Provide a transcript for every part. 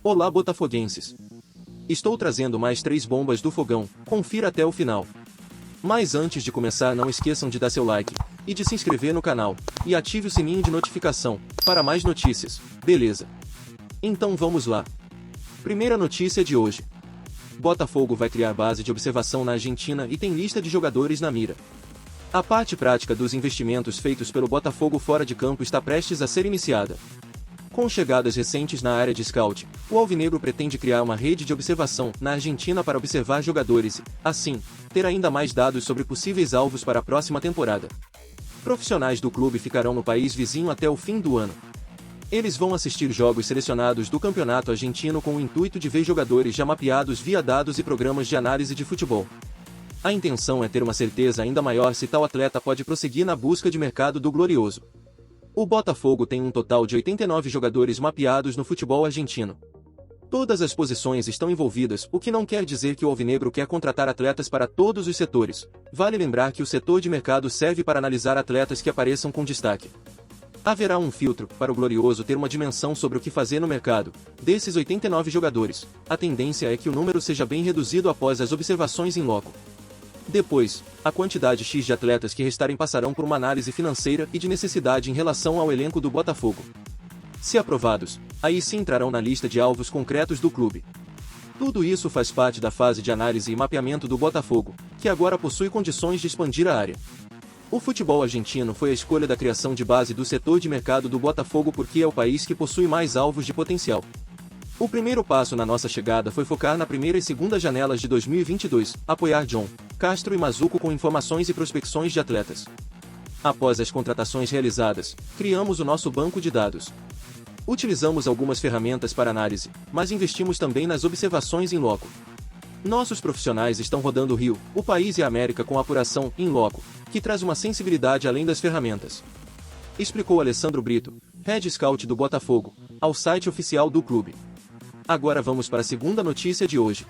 Olá, botafoguenses! Estou trazendo mais 3 bombas do fogão, confira até o final. Mas antes de começar, não esqueçam de dar seu like, e de se inscrever no canal, e ative o sininho de notificação, para mais notícias, beleza? Então vamos lá. Primeira notícia de hoje. Botafogo vai criar base de observação na Argentina e tem lista de jogadores na mira. A parte prática dos investimentos feitos pelo Botafogo fora de campo está prestes a ser iniciada. Com chegadas recentes na área de scout, o Alvinegro pretende criar uma rede de observação na Argentina para observar jogadores e, assim, ter ainda mais dados sobre possíveis alvos para a próxima temporada. Profissionais do clube ficarão no país vizinho até o fim do ano. Eles vão assistir jogos selecionados do campeonato argentino com o intuito de ver jogadores já mapeados via dados e programas de análise de futebol. A intenção é ter uma certeza ainda maior se tal atleta pode prosseguir na busca de mercado do Glorioso. O Botafogo tem um total de 89 jogadores mapeados no futebol argentino. Todas as posições estão envolvidas, o que não quer dizer que o Alvinegro quer contratar atletas para todos os setores. Vale lembrar que o setor de mercado serve para analisar atletas que apareçam com destaque. Haverá um filtro para o Glorioso ter uma dimensão sobre o que fazer no mercado. Desses 89 jogadores, a tendência é que o número seja bem reduzido após as observações em loco. Depois, a quantidade X de atletas que restarem passarão por uma análise financeira e de necessidade em relação ao elenco do Botafogo. Se aprovados, aí sim entrarão na lista de alvos concretos do clube. Tudo isso faz parte da fase de análise e mapeamento do Botafogo, que agora possui condições de expandir a área. O futebol argentino foi a escolha da criação de base do setor de mercado do Botafogo porque é o país que possui mais alvos de potencial. O primeiro passo na nossa chegada foi focar na primeira e segunda janelas de 2022, apoiar John, Castro e Mazuco com informações e prospecções de atletas. Após as contratações realizadas, criamos o nosso banco de dados. Utilizamos algumas ferramentas para análise, mas investimos também nas observações em loco. Nossos profissionais estão rodando o Rio, o país e a América com apuração em loco, que traz uma sensibilidade além das ferramentas. Explicou Alessandro Brito, Head Scout do Botafogo, ao site oficial do clube. Agora vamos para a segunda notícia de hoje.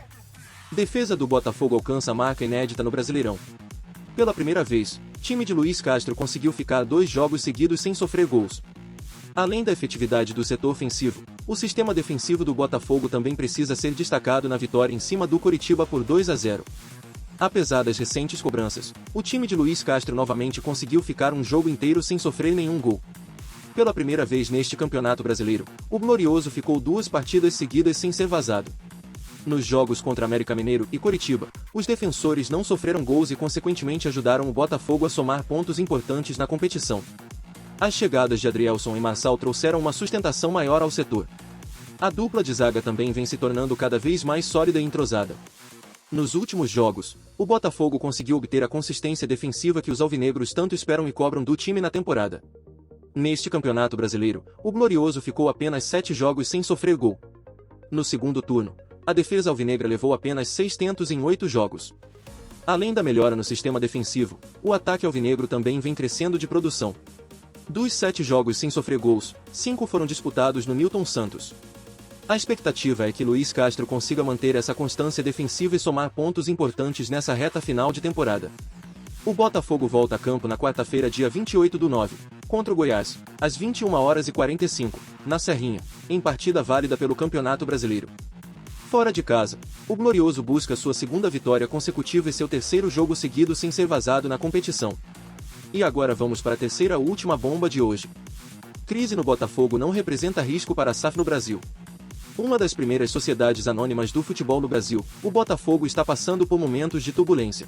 Defesa do Botafogo alcança a marca inédita no Brasileirão. Pela primeira vez, time de Luiz Castro conseguiu ficar 2 jogos seguidos sem sofrer gols. Além da efetividade do setor ofensivo, o sistema defensivo do Botafogo também precisa ser destacado na vitória em cima do Coritiba por 2-0. Apesar das recentes cobranças, o time de Luiz Castro novamente conseguiu ficar um jogo inteiro sem sofrer nenhum gol. Pela primeira vez neste campeonato brasileiro, o Glorioso ficou 2 partidas seguidas sem ser vazado. Nos jogos contra América Mineiro e Coritiba, os defensores não sofreram gols e consequentemente ajudaram o Botafogo a somar pontos importantes na competição. As chegadas de Adrielson e Marçal trouxeram uma sustentação maior ao setor. A dupla de zaga também vem se tornando cada vez mais sólida e entrosada. Nos últimos jogos, o Botafogo conseguiu obter a consistência defensiva que os alvinegros tanto esperam e cobram do time na temporada. Neste campeonato brasileiro, o Glorioso ficou apenas 7 jogos sem sofrer gol. No segundo turno, a defesa alvinegra levou apenas 6 tentos em 8 jogos. Além da melhora no sistema defensivo, o ataque alvinegro também vem crescendo de produção. Dos 7 jogos sem sofrer gols, 5 foram disputados no Newton Santos. A expectativa é que Luiz Castro consiga manter essa constância defensiva e somar pontos importantes nessa reta final de temporada. O Botafogo volta a campo na quarta-feira, dia 28/9, contra o Goiás, às 21h45, na Serrinha, em partida válida pelo Campeonato Brasileiro. Fora de casa, o Glorioso busca sua segunda vitória consecutiva e seu terceiro jogo seguido sem ser vazado na competição. E agora vamos para a terceira e última bomba de hoje. Crise no Botafogo não representa risco para a SAF no Brasil. Uma das primeiras sociedades anônimas do futebol no Brasil, o Botafogo está passando por momentos de turbulência.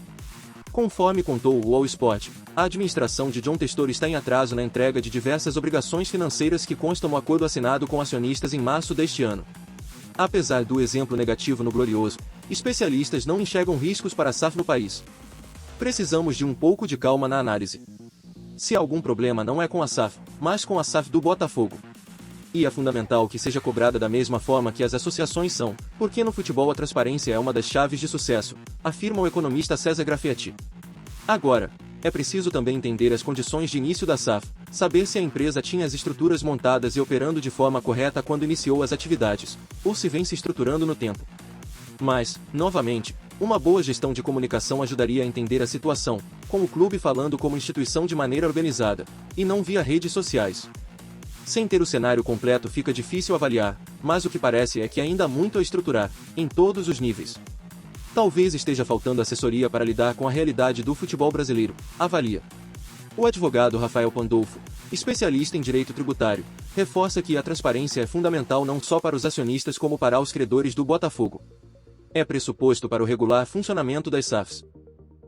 Conforme contou o All Sport, a administração de John Textor está em atraso na entrega de diversas obrigações financeiras que constam no acordo assinado com acionistas em março deste ano. Apesar do exemplo negativo no Glorioso, especialistas não enxergam riscos para a SAF no país. Precisamos de um pouco de calma na análise. Se algum problema não é com a SAF, mas com a SAF do Botafogo. E é fundamental que seja cobrada da mesma forma que as associações são, porque no futebol a transparência é uma das chaves de sucesso, afirma o economista César Grafietti. Agora, é preciso também entender as condições de início da SAF, saber se a empresa tinha as estruturas montadas e operando de forma correta quando iniciou as atividades, ou se vem se estruturando no tempo. Mas, novamente, uma boa gestão de comunicação ajudaria a entender a situação, com o clube falando como instituição de maneira organizada, e não via redes sociais. Sem ter o cenário completo fica difícil avaliar, mas o que parece é que ainda há muito a estruturar, em todos os níveis. Talvez esteja faltando assessoria para lidar com a realidade do futebol brasileiro, avalia. O advogado Rafael Pandolfo, especialista em direito tributário, reforça que a transparência é fundamental não só para os acionistas como para os credores do Botafogo. É pressuposto para o regular funcionamento das SAFs.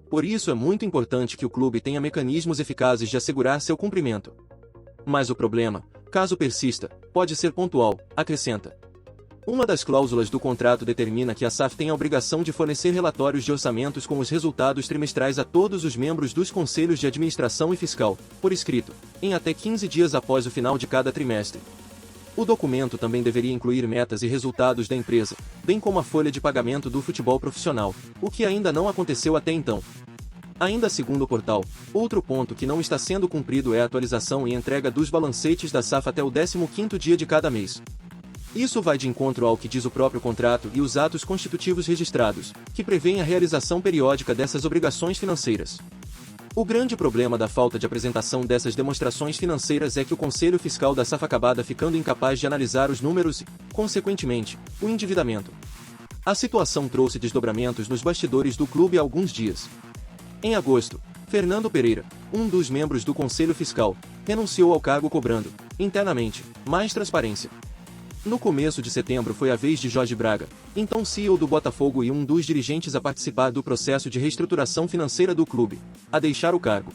Por isso é muito importante que o clube tenha mecanismos eficazes de assegurar seu cumprimento. Mas o problema, caso persista, pode ser pontual, acrescenta. Uma das cláusulas do contrato determina que a SAF tem a obrigação de fornecer relatórios de orçamentos com os resultados trimestrais a todos os membros dos conselhos de administração e fiscal, por escrito, em até 15 dias após o final de cada trimestre. O documento também deveria incluir metas e resultados da empresa, bem como a folha de pagamento do futebol profissional, o que ainda não aconteceu até então. Ainda segundo o portal, outro ponto que não está sendo cumprido é a atualização e entrega dos balancetes da SAF até o 15º dia de cada mês. Isso vai de encontro ao que diz o próprio contrato e os atos constitutivos registrados, que prevêem a realização periódica dessas obrigações financeiras. O grande problema da falta de apresentação dessas demonstrações financeiras é que o Conselho Fiscal da SAF acaba ficando incapaz de analisar os números e, consequentemente, o endividamento. A situação trouxe desdobramentos nos bastidores do clube há alguns dias. Em agosto, Fernando Pereira, um dos membros do Conselho Fiscal, renunciou ao cargo cobrando, internamente, mais transparência. No começo de setembro foi a vez de Jorge Braga, então CEO do Botafogo e um dos dirigentes a participar do processo de reestruturação financeira do clube, a deixar o cargo.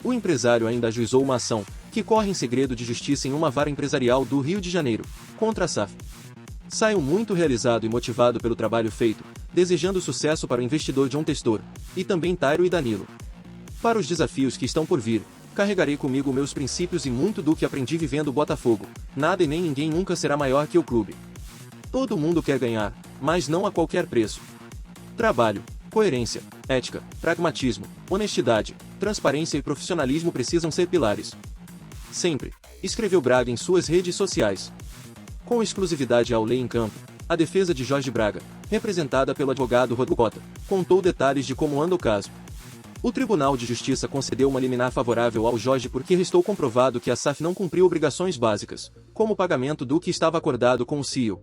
O empresário ainda ajuizou uma ação, que corre em segredo de justiça em uma vara empresarial do Rio de Janeiro, contra a SAF. Saiu muito realizado e motivado pelo trabalho feito, desejando sucesso para o investidor John Testor, e também Tairo e Danilo. Para os desafios que estão por vir, carregarei comigo meus princípios e muito do que aprendi vivendo Botafogo. Nada e nem ninguém nunca será maior que o clube. Todo mundo quer ganhar, mas não a qualquer preço. Trabalho, coerência, ética, pragmatismo, honestidade, transparência e profissionalismo precisam ser pilares. Sempre, escreveu Braga em suas redes sociais. Com exclusividade ao Lei em Campo, a defesa de Jorge Braga, representada pelo advogado Rodrigo Cota, contou detalhes de como anda o caso. O Tribunal de Justiça concedeu uma liminar favorável ao Jorge porque restou comprovado que a SAF não cumpriu obrigações básicas, como o pagamento do que estava acordado com o CEO.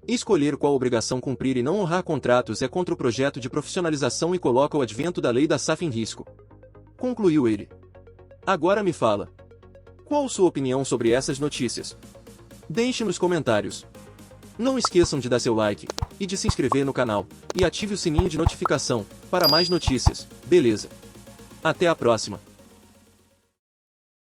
Escolher qual obrigação cumprir e não honrar contratos é contra o projeto de profissionalização e coloca o advento da lei da SAF em risco. Concluiu ele. Agora me fala. Qual sua opinião sobre essas notícias? Deixe nos comentários. Não esqueçam de dar seu like, e de se inscrever no canal, e ative o sininho de notificação, para mais notícias, beleza? Até a próxima!